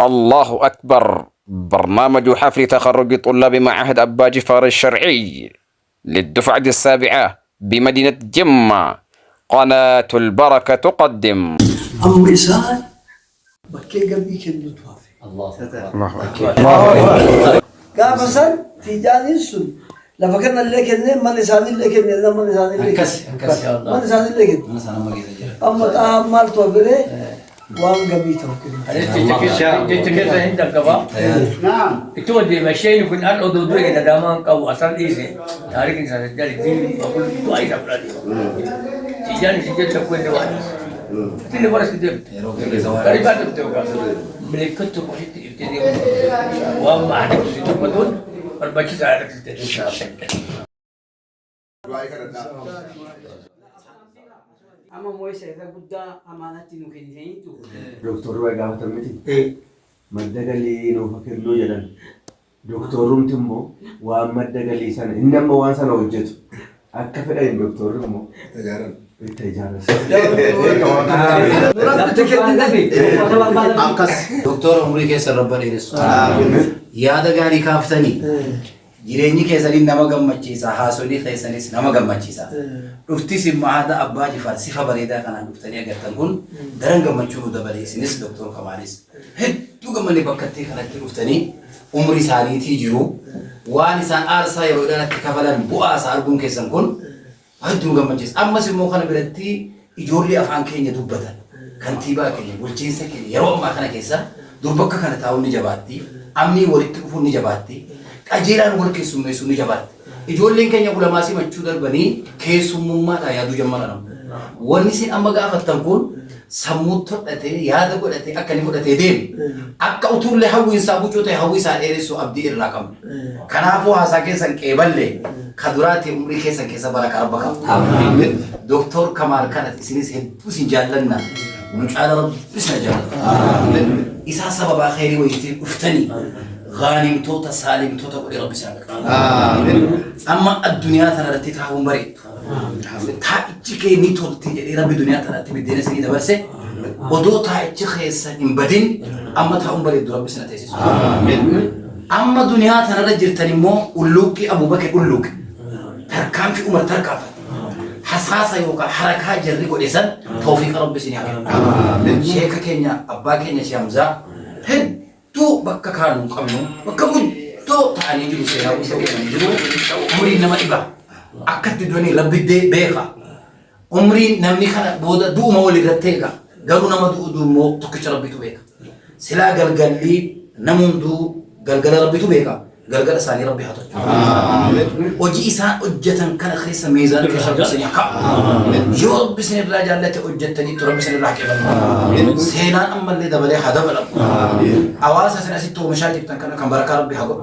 الله أكبر. برنامج حفل تخرج طلاب معهد أبا جفار الشرعي للدفعة السابعة بمدينة جمة. قناة البركة تقدم أم إسان بكي قبي كنو توافي الله أكبر. قابسا تيجاني السن لفكرنا اللي كنن من إساني اللي كنن من إساني اللي كنن من إساني اللي كنن أما تاهم مال توفره وان قبي توفره تكيسا هندك قبا نعم تودي مشين في الأرض ودودو إلى دامان أو أصل إيسي تاريخ إنسان الجالي دين أقول دعاء سبرادي تيجاني سجد تكون دواني تيجي برا سجد كريبات بتوقع ملكته بحيث ابتدي وما أحد يسجد بدون والباقي ساعدك سجد أما مويسة إذا بدا أمانتي نكنيسين تو. دكتور وقاعد تمتي. مدة اللي نفكر له جدا. دكتور روم تمو ومدة اللي سنة إنما وان سنة وجدت. أكفر أي دكتور روم. تجارة. التجارة. دكتور عمري كيسر ربنا يرسل. يا ده قاري كافتني. jireenyi keessanii nama gammachiisa haasolii keessanis nama gammachiisa dhufti simmaada abbaa jifaar sifa bareedaa kanaan dhuftanii agartan kun daran gammachuu nu dabale isinis doktor Kamaalis hedduu gammanne bakkatti kanatti dhuftanii umri isaaniitii jiru waan isaan aarsaa yeroo dheeraatti kafalan bu'aa isaa arguun keessan kun hedduu gammachiisa ammas immoo kana biratti ijoollee afaan keenya dubbatan kantiibaa keenya bulchiinsa keenya yeroo ammaa kana keessa durbakka kana taa'uun ni jabaatti amni walitti dhufuun ni jabaatti qajeelaan wal keessummeessuun ni jabaatti. Ijoolleen keenya ulamaasii machuu darbanii keessummummaadhaan yaaduu jammaran. Wanni isin amma gaafattan kun sammuu todhatee yaada godhatee akka inni fudhatee deemu akka utuullee hawwiinsaa bucuu ta'e hawwiisaa dheeressuu abdii irraa qabna. Kanaafuu haasaa keessan qeeballee ka duraatti umrii keessan keessa baraka rabba qabna. Doktor Kamaal kana isinis hedduu isin jaallanna. Mucaala rabbi isa jaallata. Isaa sababaa khayrii wayitii dhuftanii غانم توتا سالم توتا قولي ربي سالك أما الدنيا ترى رتي تراهم بريء تا إتشكي نيتول تيجي ربي الدنيا ترى تبي الدنيا سني دبرسه ودو تا إتشكي سن بدين أما تراهم بريء ربي سنة تيسيس أما الدنيا ترى رجل تنمو أولوكي أبو بكر أولوك تركام في عمر تركام حساسة يوكا حركة جري قولي سن توفيق ربي سني شيخ كينيا أبا كينيا شامزا هن تو بكا كانوا قمنوا بكا تو تاني جلو سيها وشو جلو عمري نما إبا أكد دوني لبدي بيخا عمري نمني خنا بودا دو مولي رتيكا قالوا نما دو مو تكش ربي تو بيكا سلا قلقل لي نمون دو قلقل ربي تو بيكا قلقل ساني ربي حطو وجي إسان أجتن كان خيسا ميزان كشرب سنيا كا جو ربي سني الراجع التي أجتني تربي سني الراكي سينان أما اللي دبلي حدا بلا أواسا سنأسي تو مشاجب تنكنا كم بركة ربي حقو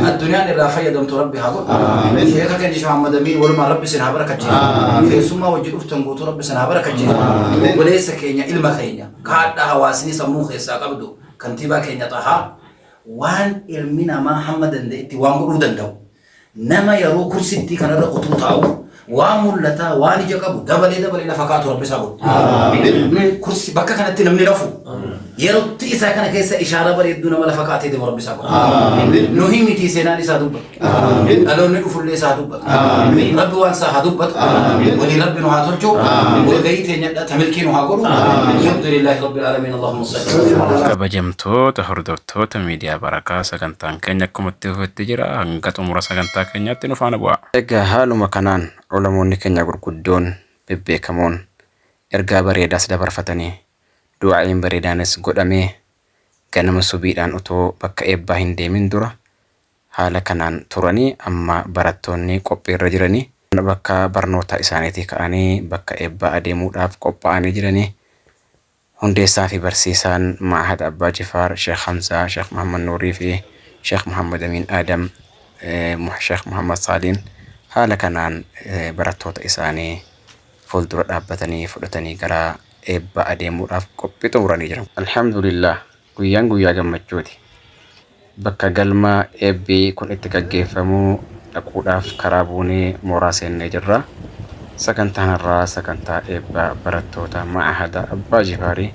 الدنيا الرافية دم تربي حقو شيخا كان جيش محمد أمين ولما ربي سنها بركة جي في سما وجي أفتن قوتو ربي سنها بركة جي وليس كينيا إلما كينيا كاد هواسني سمو خيسا قبدو كنتيبا كينيا طها وان علمنا ما محمد انديتي وان قرودن دو نما يرو كرسيتي كان رقطو تاو وامولتا واني جاكبو دبلي لفقات ربي سابو كرسي بكا كانت نمني رفو يرو تيسا كان كيسا إشارة بريدو نما لفقاتي دي ربي سابو نهيمي تيسينا لسا دوبت ألون نقفل لسا دوبت ربي وانسا هدوبت ولي ربي نها ترجو ولغيتي نيدا تملكي نها قرو الحمد لله رب العالمين اللهم صل kabajamtoota hordoftoota miidiyaa barakaa sagantaan keenya akkumatti hufetti jira hanga xumura sagantaa keenyaatti nu faana bu'a. Egaa haaluma kanaan ulamoonni keenya gurguddoon bebbeekamoon ergaa bareedaas dabarfatanii du'aa'iin bareedaanis godhamee ganama subiidhaan utoo bakka eebbaa hin deemin dura haala kanaan turanii amma barattoonni qophiirra jiranii bakka barnoota isaaniitii ka'anii bakka eebbaa adeemuudhaaf qophaa'anii jiranii. hundeessaa fi barsiisaan Ma'had Abbaa Jifaar Sheekh Hamzaa, Sheekh Muhammad Nuurii fi Sheekh Muhammad Amin Adam, Sheekh Muhammad Saaliin haala kanaan barattoota isaanii fuuldura dhaabbatanii fudhatanii gara eebba adeemuudhaaf qophii xumuranii jiran. Alhamdulillah guyyaan guyyaa gammachuuti. Bakka galma eebbii kun itti gaggeeffamuu dhaquudhaaf karaa buunee mooraa seennee jirra. sagantaan irraa sagantaa eebba barattoota Ma'had Abbaa Jifaarii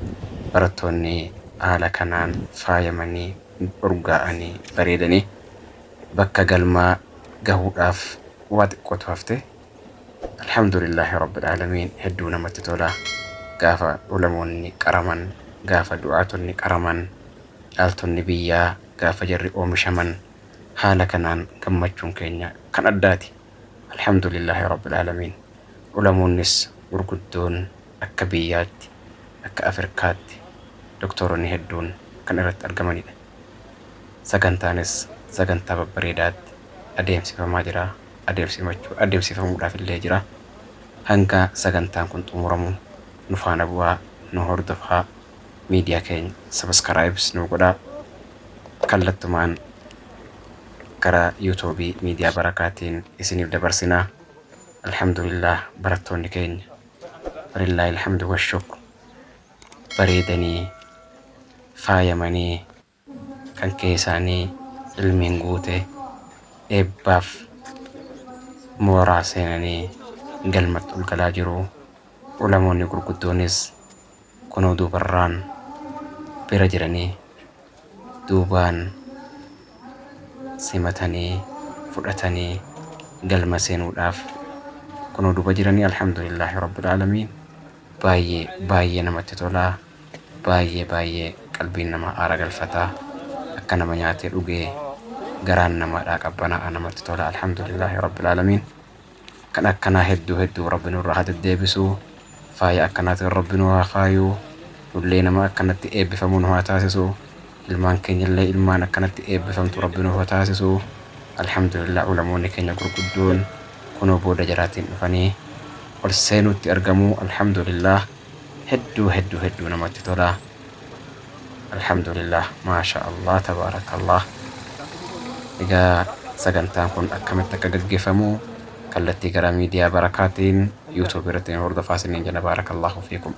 barattoonni haala kanaan faayamanii urgaa'anii bareedanii bakka galmaa gahuudhaaf waa xiqqootu hafte. Alhamdulillahi rabbil aalamiin hedduu namatti tola. Gaafa ulamoonni qaraman, gaafa du'aatonni qaraman, dhaaltonni biyyaa gaafa jarri oomishaman haala kanaan gammachuun keenya kan addaati. Alhamdulillahi rabbil aalamiin. Ulamoonnis gurguddoon akka biyyaatti, akka Afrikaatti doktoronni hedduun kan irratti argamanidha. Sagantaanis sagantaa babbareedaatti adeemsifamaa jira. Adeemsifamuudhaaf illee jira. Hanga sagantaan kun xumuramu nu faana bu'aa, nu hordofaa, miidiyaa keenya subscribes nu godhaa. Kallattumaan gara yuutuubii miidiyaa barakaatiin isiniif dabarsinaa. Alhamdulillah barattoonni keenya walillahi alhamdu washukru bareedanii faayamanii kan keessaanii ilmiin guute eebbaaf mooraa seenanii galmatti ol galaa jiru. Ulamoonni gurguddoonis kunoo duubarraan bira jiranii duubaan simatanii fudhatanii galma seenuudhaaf kunoo duuba jiranii. Alhamdulillahi rabbil aalamiin. Baay'ee namatti tolaa. Baay'ee qalbiin namaa aara galfataa. Akka nama nyaatee dhugee garaan namaadhaa qabbanaa namatti tola. Alhamdulillahi rabbil aalamiin. Kan akkanaa hedduu rabbi nurraa haa deddeebisuu. Faaya akkanaatiin rabbi nu haa faayuu. Nullee nama akkanatti eebbifamu nu haa taasisuu. Ilmaan keenyallee ilmaan akkanatti eebbifamtu rabbi nu haa taasisuu. Alhamdulillah ulamoonni keenya gurguddoon kunoo booda jaraatiin dhufanii ol seenuutti argamuu. Alhamdulillah hedduu namatti tola. Alhamdulillah maasha Allah tabaarakallah. Egaa sagantaan kun akkamitti akka gaggeeffamu kallattii gara miidiyaa barakaatiin yuutuubii irratti hordofaa isiniin jala. Baarakallahu fiikum.